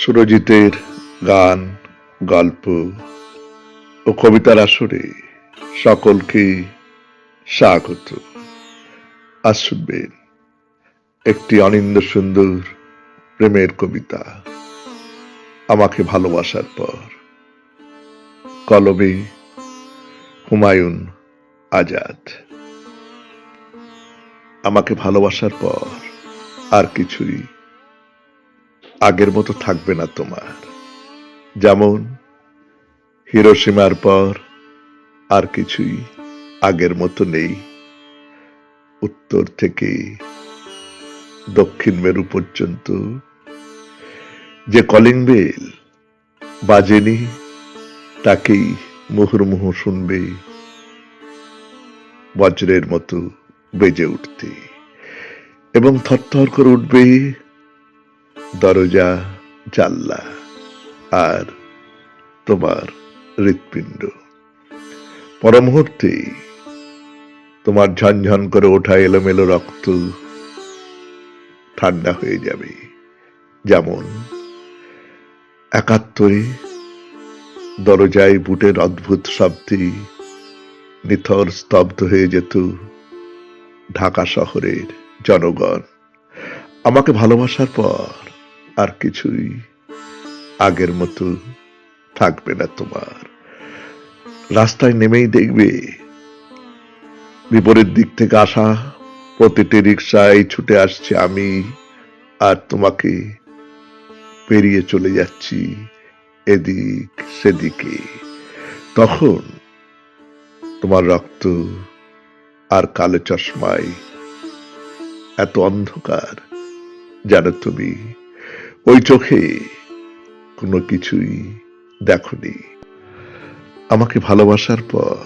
সুরজিতের গান, গল্প ও কবিতার আসরে সকলকে স্বাগত। আজ শুনবেন একটি অনিন্দ সুন্দর প্রেমের কবিতা, আমাকে ভালোবাসার পর। কলমে হুমায়ুন আজাদ। আমাকে ভালোবাসার পর আর কিছুই আগের মতো থাকবে না তোমার। যেমন হিরোশিমার পর আর কিছুই আগের মতো নেই। উত্তর থেকে দক্ষিণ মেরু পর্যন্ত যে কলিং বেল বাজেনি, তাকেই মুহুর্মুহু শুনবে বজ্রের মতো বেজে উঠতে, এবং থরথর করে উঠবে দরজা, জানলা আর তোমার হৃৎপিণ্ড। পরমুহূর্তে তোমার ঝনঝন করে ওঠা এলোমেলো রক্ত ঠান্ডা হয়ে যাবে। যেমন ৭১ দরজায় বুটের অদ্ভুত শব্দে নিথর স্তব্ধ হয়ে যেত ঢাকা শহরের জনগণ। আমাকে ভালোবাসার পর আর কিছুই আগের মতো থাকবে না তোমার। রাস্তায় নেমেই দেখবে বিপরীত দিক থেকে আসা প্রতিটি রিকশায় ছুটে আসছে আমি, আর তোমাকে পেরিয়ে চলে যাচ্ছি এদিক সেদিকে। তখন তোমার রক্ত আর কালো চশমায় এত অন্ধকার, যেন তুমি ওই চোখে কোনো কিছুই দেখোনি। আমাকে ভালোবাসার পর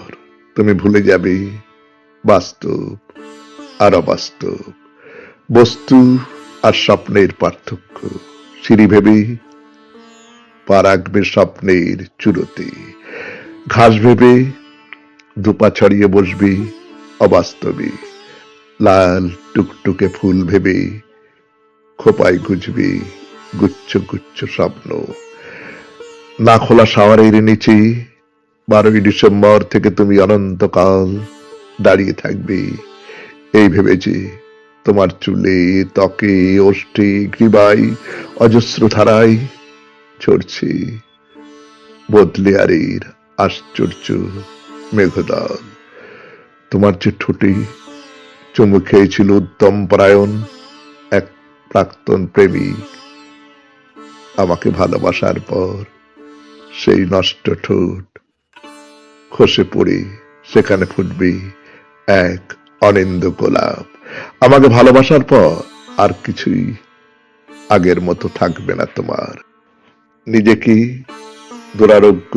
তুমি ভুলে যাবে বাস্তব আর অবাস্তব, বস্তু আর স্বপ্নের পার্থক্য। সিঁড়ি ভেবে পা রাখবে স্বপ্নের চূড়োতে, ঘাস ভেবে দুপা ছড়িয়ে বসবি অবাস্তবে, লাল টুকটুকে ফুল ভেবে খোপায় গুজবি গুচ্ছ গুচ্ছ স্বপ্ন। না খোলা শাওয়ারের নিচে 12ই ডিসেম্বর থেকে তুমি অনন্তকাল দাঁড়িয়ে থাকবে এই ভেবে যে তোমার চুলে, ত্বকে, ওষ্ঠে, গ্রীবায় অজস্র ধারায় ঝরছে বদলিয়ারের আশ্চর্য মেঘদল। তোমার যে ঠোঁটে চুমু খেয়েছিল উদ্যম পরায়ণ এক প্রাক্তন প্রেমিক, আমাকে ভালোবাসার পর সেই নষ্ট ঠোঁট খসে পড়ে সেখানে ফুটবে এক অনিন্দ গোলাপ। আমাকে ভালোবাসার পর আর কিছুই আগের মতো থাকবে না তোমার। নিজেকে দুরারোগ্য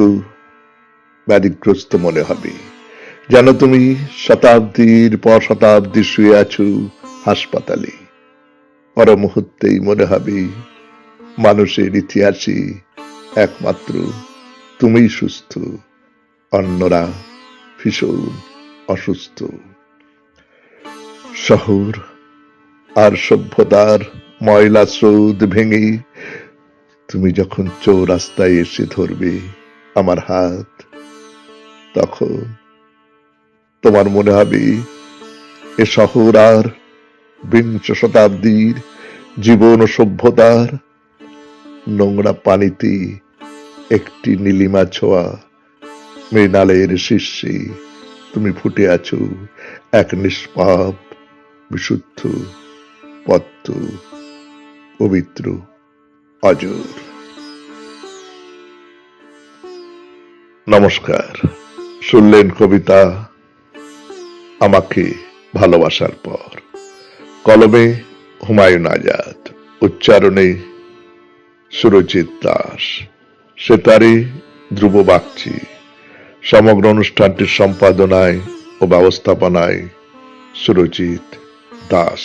ব্যাধিগ্রস্ত মনে হবে, যেন তুমি শতাব্দীর পর শতাব্দী শুয়ে আছো হাসপাতালে। পর মুহূর্তেই মনে হবে মানুষের ইতিহাসে একমাত্র তুমিই সুস্থ, অন্যরা ভীষণ অসুস্থ। শহর আর সভ্যতার ময়লা স্রোত ভেঙে তুমি যখন চৌরাস্তায় এসে ধরবে আমার হাত, তখন তোমার মনে হবে এ শহর আর বিংশ শতাব্দীর জীবন ও সভ্যতার নোংরা পানিতে একটি নীলিমা ছোঁয়া মৃণালের শীর্ষে তুমি ফুটে আছো এক নিষ্পাপ, বিশুদ্ধ, পদ্ম, পবিত্র, অজর। নমস্কার। শুনলেন কবিতা আমাকে ভালোবাসার পর। কলমে হুমায়ুন আজাদ, উচ্চারণে সুরজিৎ দাস, সেতারে ধ্রুব বাগচি। সমগ্র অনুষ্ঠানটির সম্পাদনায় ও ব্যবস্থাপনায় সুরজিৎ দাস।